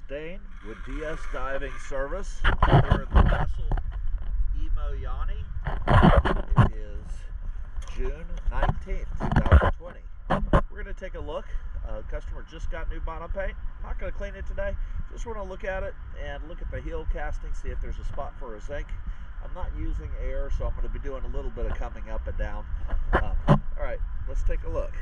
Dane with DS Diving Service here at the vessel Emoyeni. It is June 19th, 2020. We're going to take a look. Customer just got new bottom paint. I'm not going to clean it today. Just want to look at it and look at the heel casting, see if there's a spot for a zinc. I'm not using air, so I'm going to be doing a little bit of coming up and down. All right, let's take a look.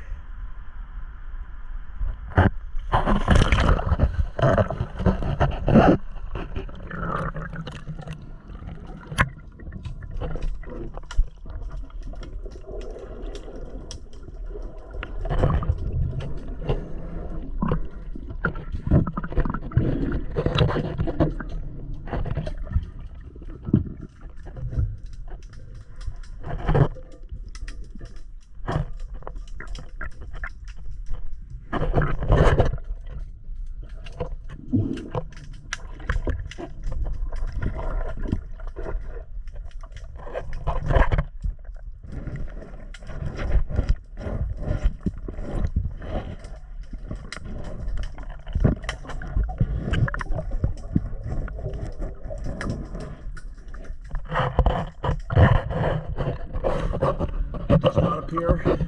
Does not appear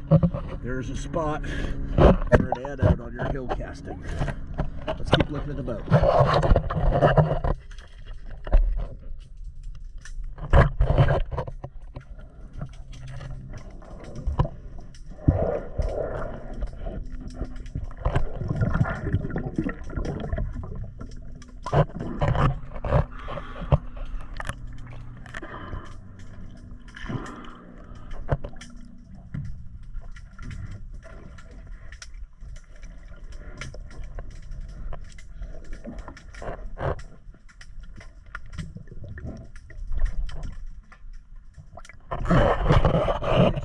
there's a spot for an anode on your heel casting. Let's keep looking at the boat.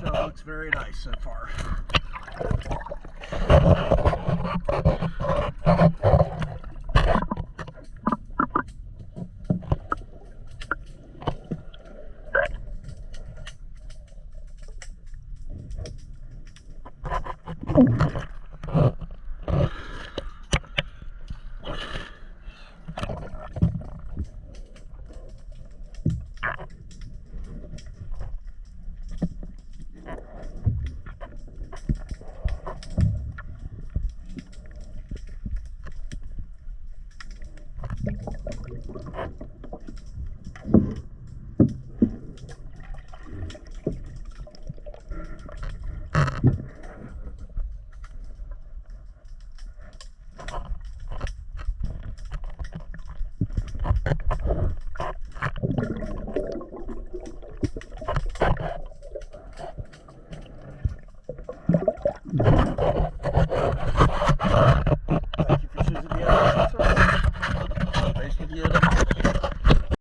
It looks very nice so far.